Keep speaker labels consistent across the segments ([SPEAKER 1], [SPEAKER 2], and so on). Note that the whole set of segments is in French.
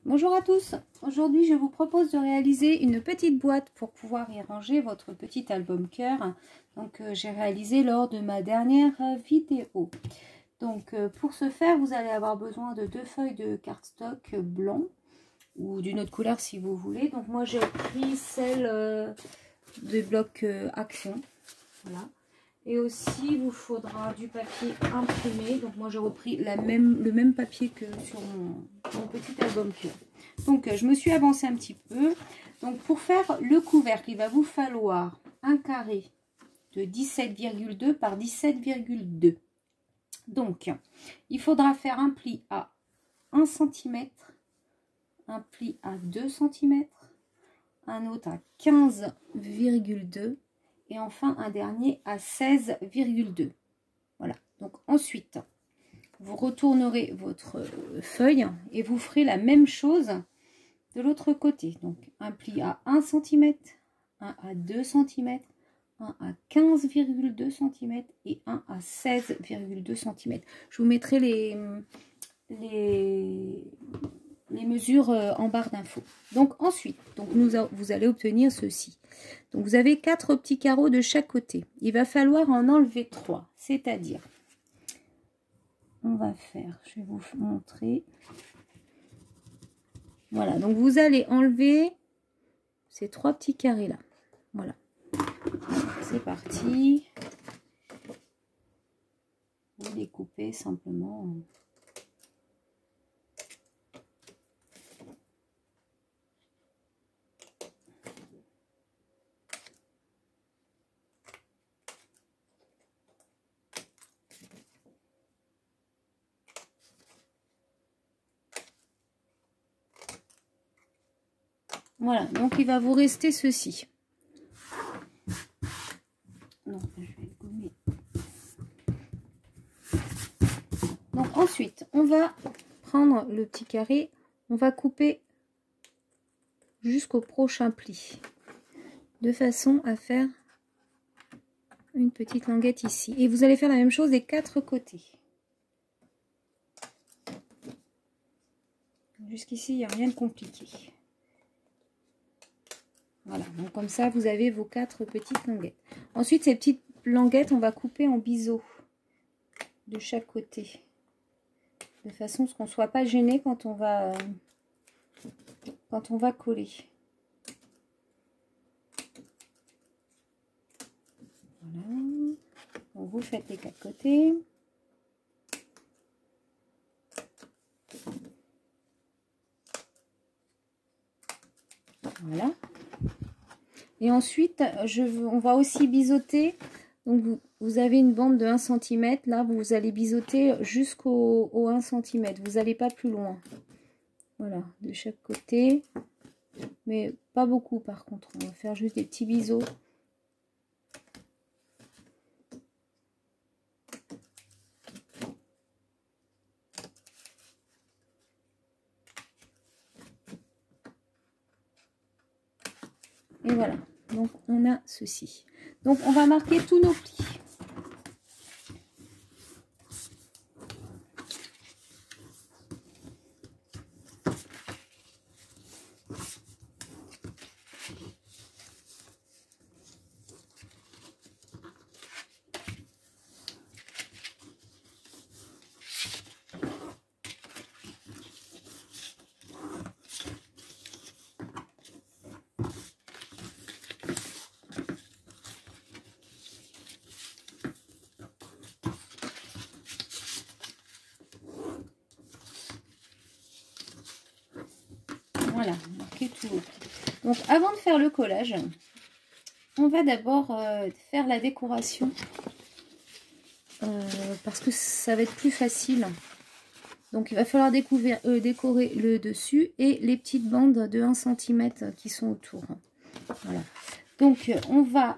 [SPEAKER 1] Bonjour à tous, aujourd'hui je vous propose de réaliser une petite boîte pour pouvoir y ranger votre petit album cœur. Donc j'ai réalisé lors de ma dernière vidéo. Donc pour ce faire, vous allez avoir besoin de 2 feuilles de cardstock blanc ou d'une autre couleur si vous voulez. Donc moi j'ai pris celle de bloc Action, voilà. Et aussi, il vous faudra du papier imprimé. Donc moi, j'ai repris le même papier que sur mon petit album cœur. Donc, je me suis avancée un petit peu. Donc, pour faire le couvercle, il va vous falloir un carré de 17,2 par 17,2. Donc, il faudra faire un pli à 1 cm, un pli à 2 cm, un autre à 15,2 et enfin un dernier à 16,2. Voilà. Donc ensuite, vous retournerez votre feuille et vous ferez la même chose de l'autre côté. Donc un pli à 1 cm, un à 2 cm, un à 15,2 cm et un à 16,2 cm. Je vous mettrai les mesures en barre d'infos. Donc ensuite, vous allez obtenir ceci. Donc vous avez 4 petits carreaux de chaque côté. Il va falloir en enlever 3. C'est-à-dire, on va faire, je vais vous montrer. Voilà, donc vous allez enlever ces 3 petits carrés là. Voilà. C'est parti. Vous découpez simplement. Voilà, donc il va vous rester ceci. Non, je vais le gommer. Donc ensuite, on va prendre le petit carré, on va couper jusqu'au prochain pli, de façon à faire une petite languette ici. Et vous allez faire la même chose des 4 côtés. Jusqu'ici, il n'y a rien de compliqué. Voilà, donc comme ça, vous avez vos 4 petites languettes. Ensuite, ces petites languettes, on va couper en biseau de chaque côté. De façon à ce qu'on ne soit pas gêné quand on va coller. Voilà. Donc, vous faites les 4 côtés. Voilà. Et ensuite, on va aussi biseauter. Donc, vous avez une bande de 1 cm. Là, vous allez biseauter jusqu'au 1 cm. Vous n'allez pas plus loin. Voilà, de chaque côté. Mais pas beaucoup, par contre. On va faire juste des petits biseaux. Et voilà, donc on a ceci. Donc on va marquer tous nos plis. Voilà, marquer tout haut. Donc avant de faire le collage, on va d'abord faire la décoration parce que ça va être plus facile. Donc il va falloir décorer le dessus et les petites bandes de 1 cm qui sont autour. Voilà. Donc on va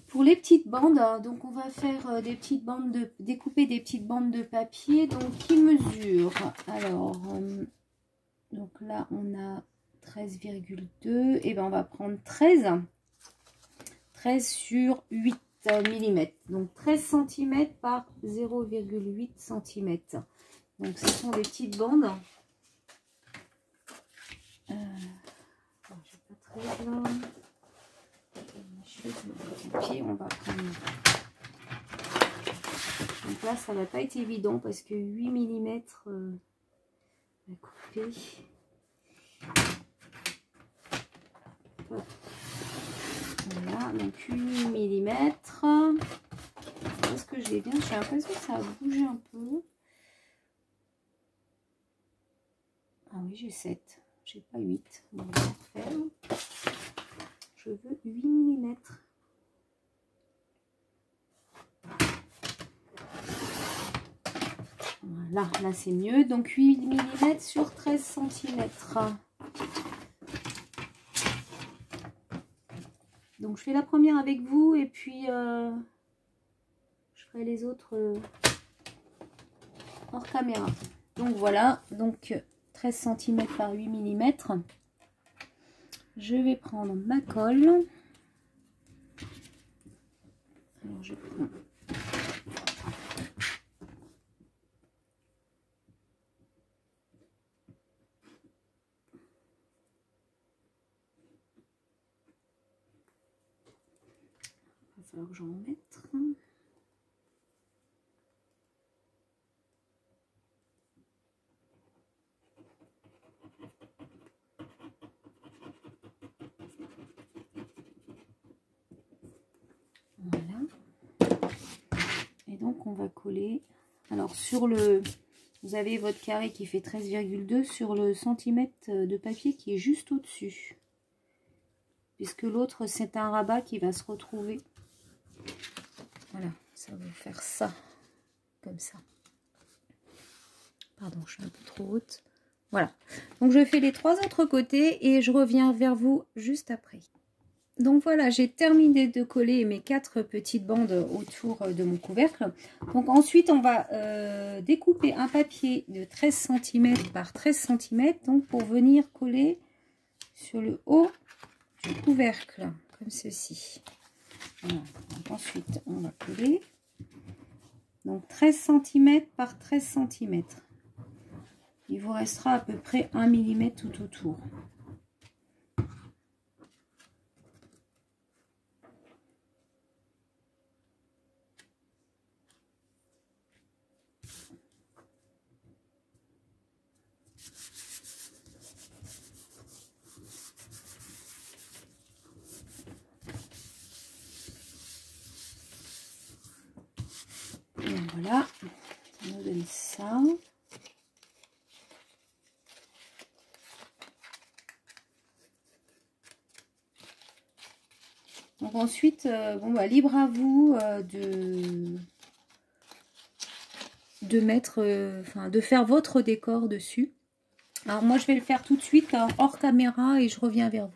[SPEAKER 1] pour les petites bandes, donc on va faire des petites bandes découper des petites bandes de papier, donc qui mesurent. Alors, donc là on a 13,2, et ben on va prendre 13 sur 8 mm, donc 13 cm par 0,8 cm. Donc ce sont des petites bandes. Je vais pas très là. Et puis on va prendre. Donc là ça va pas être évident parce que 8 mm à couper. Voilà, donc 8 mm. Est-ce que j'ai bien? J'ai l'impression que ça a bougé un peu. Ah oui, j'ai 7. J'ai pas 8. On va refaire. Je veux 8 mm. Voilà, là c'est mieux. Donc 8 mm sur 13 cm. Donc je fais la première avec vous et puis je ferai les autres hors caméra. Donc voilà, donc 13 cm par 8 mm. Je vais prendre ma colle. Alors je prends il va falloir que j'en mette. Voilà. Et donc on va coller. Alors sur le, vous avez votre carré qui fait 13,2 sur le centimètre de papier qui est juste au-dessus. Puisque l'autre c'est un rabat qui va se retrouver. Voilà, ça va faire ça, comme ça. Pardon, je suis un peu trop haute. Voilà, donc je fais les 3 autres côtés et je reviens vers vous juste après. Donc voilà, j'ai terminé de coller mes 4 petites bandes autour de mon couvercle. Donc ensuite, on va découper un papier de 13 cm par 13 cm donc pour venir coller sur le haut du couvercle, comme ceci. Voilà. Donc ensuite, on va coller. Donc 13 cm par 13 cm. Il vous restera à peu près 1 mm tout autour. Et voilà, ça nous donne ça. Donc ensuite, bon bah libre à vous de mettre, de faire votre décor dessus. Alors moi je vais le faire tout de suite hors caméra et je reviens vers vous.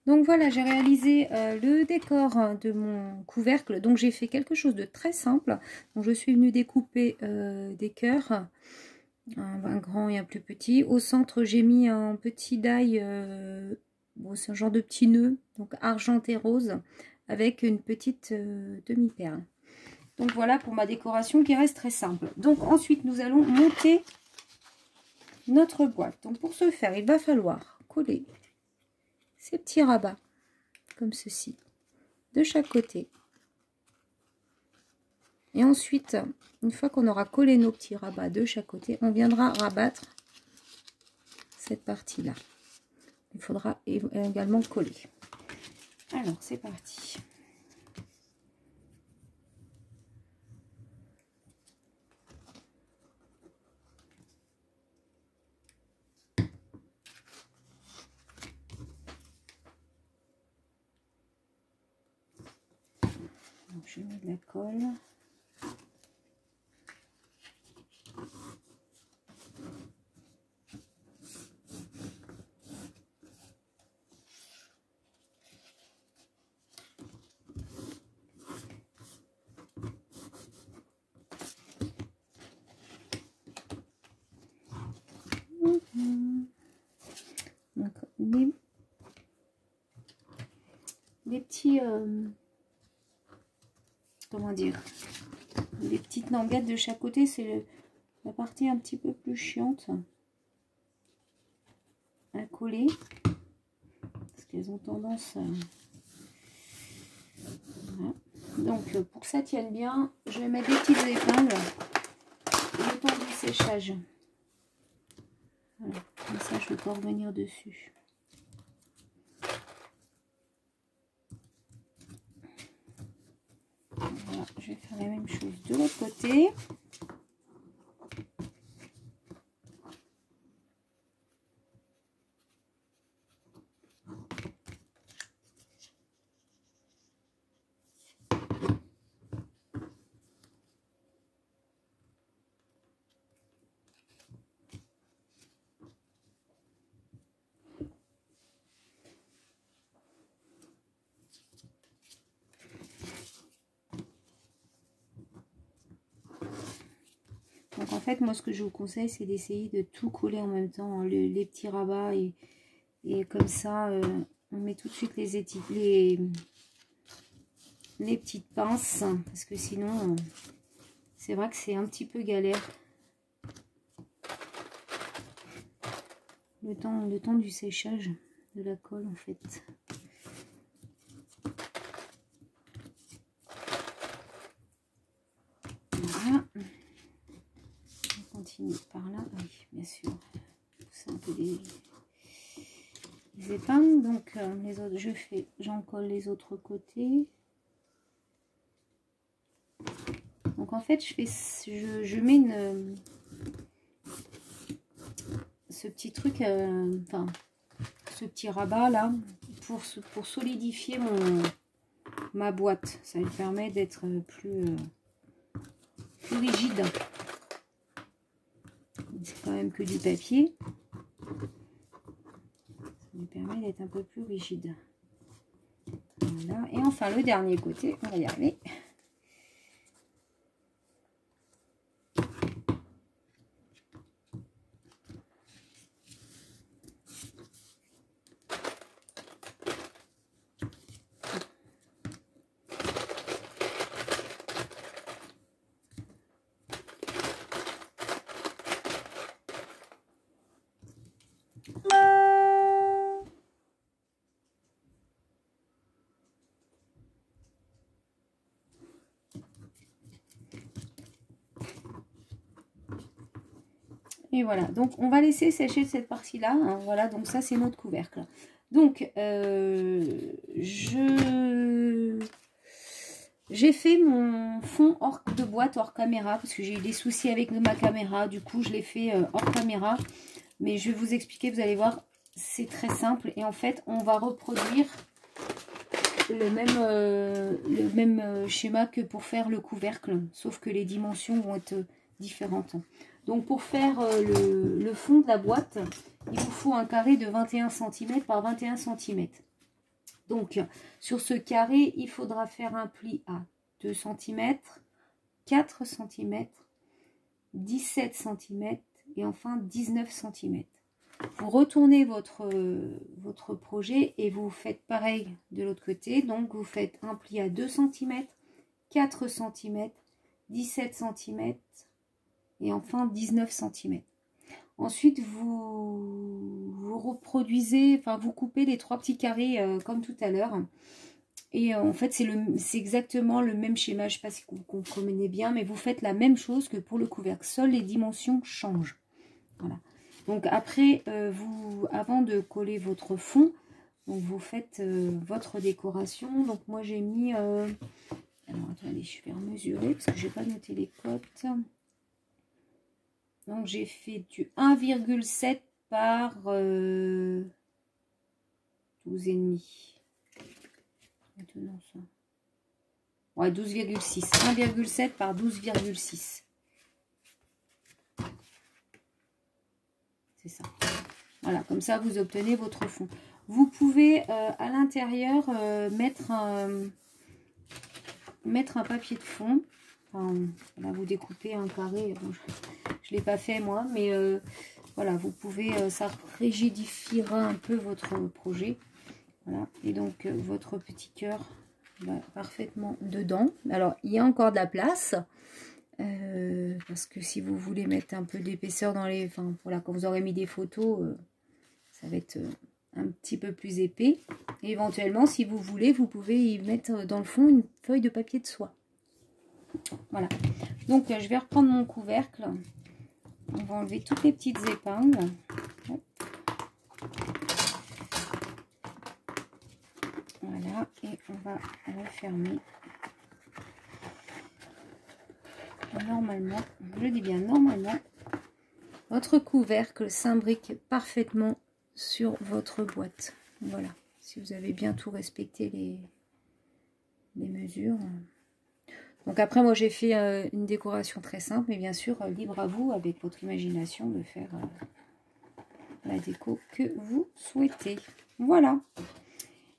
[SPEAKER 1] Donc voilà, j'ai réalisé le décor de mon couvercle. Donc j'ai fait quelque chose de très simple. Donc je suis venue découper des cœurs, un grand et un plus petit. Au centre, j'ai mis un petit die, bon, c'est un genre de petit nœud, donc argenté rose, avec une petite demi-perle. Donc voilà pour ma décoration qui reste très simple. Donc ensuite, nous allons monter notre boîte. Donc pour ce faire, il va falloir coller ces petits rabats comme ceci de chaque côté. Et ensuite, une fois qu'on aura collé nos petits rabats de chaque côté, on viendra rabattre cette partie-là. Il faudra également coller. Alors, c'est parti. Donc, je mets de la colle. Donc, les petits, comment dire, les petites languettes de chaque côté, c'est la partie un petit peu plus chiante à coller. Parce qu'elles ont tendance à... Voilà. Donc, pour que ça tienne bien, je vais mettre des petites épingles le temps du séchage. Voilà. Comme ça, je ne vais pas revenir dessus. Voilà, je vais faire la même chose de l'autre côté. Donc en fait, moi ce que je vous conseille, c'est d'essayer de tout coller en même temps, hein, les petits rabats et comme ça, on met tout de suite les petites pinces, parce que sinon, c'est vrai que c'est un petit peu galère. Le temps du séchage de la colle en fait. Voilà. On continue par là. Oui, bien sûr. C'est un peu des épingles. Donc les autres, j'en colle les autres côtés. Donc en fait, je mets ce petit truc, enfin ce petit rabat là pour solidifier ma boîte. Ça me permet d'être plus rigide. C'est quand même que du papier. Ça me permet d'être un peu plus rigide. Voilà. Et enfin le dernier côté, on va y arriver. Et voilà, donc on va laisser sécher cette partie-là. Hein, voilà, donc ça c'est notre couvercle. Donc, j'ai fait mon fond de boîte hors caméra parce que j'ai eu des soucis avec ma caméra. Du coup, je l'ai fait hors caméra. Mais je vais vous expliquer, vous allez voir, c'est très simple. Et en fait, on va reproduire le même schéma que pour faire le couvercle. Sauf que les dimensions vont être différentes. Donc pour faire le fond de la boîte, il vous faut un carré de 21 cm par 21 cm. Donc sur ce carré, il faudra faire un pli à 2 cm, 4 cm, 17 cm et enfin 19 cm. Vous retournez votre projet et vous faites pareil de l'autre côté. Donc vous faites un pli à 2 cm, 4 cm, 17 cm et enfin 19 cm. Ensuite, vous reproduisez, enfin vous coupez les 3 petits carrés comme tout à l'heure. Et en fait, c'est exactement le même schéma. Je ne sais pas si vous comprenez bien, mais vous faites la même chose que pour le couvercle. Seules les dimensions changent. Voilà. Donc après, avant de coller votre fond, donc vous faites votre décoration. Donc moi j'ai mis... alors attendez, je vais mesurer parce que je n'ai pas noté les cotes. Donc j'ai fait du 1,7 par 12,5. Maintenant ça. Ouais, 12,6. 1,7 par 12,6. C'est ça. Voilà, comme ça vous obtenez votre fond. Vous pouvez à l'intérieur mettre un papier de fond. Enfin, là, vous découpez un carré. Bon, je ne l'ai pas fait moi, mais voilà, vous pouvez, ça rigidifiera un peu votre projet. Voilà, et donc votre petit cœur va parfaitement dedans. Alors, il y a encore de la place. Parce que si vous voulez mettre un peu d'épaisseur dans les... Enfin, voilà, quand vous aurez mis des photos, ça va être un petit peu plus épais. Et éventuellement, si vous voulez, vous pouvez y mettre dans le fond une feuille de papier de soie. Voilà. Donc, je vais reprendre mon couvercle. On va enlever toutes les petites épingles. Hop. Voilà. Et on va refermer. Normalement, je dis bien normalement, votre couvercle s'imbrique parfaitement sur votre boîte. Voilà, si vous avez bien tout respecté les mesures. Donc après, moi j'ai fait une décoration très simple, mais bien sûr, libre à vous, avec votre imagination, de faire la déco que vous souhaitez. Voilà.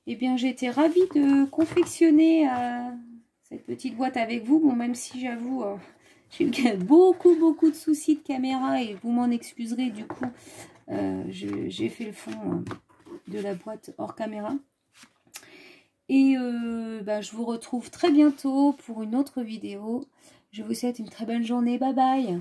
[SPEAKER 1] Et bien, j'ai été ravie de confectionner cette petite boîte avec vous. Bon, même si j'avoue... j'ai eu beaucoup de soucis de caméra et vous m'en excuserez, du coup j'ai fait le fond de la boîte hors caméra. Et je vous retrouve très bientôt pour une autre vidéo. Je vous souhaite une très bonne journée, bye bye.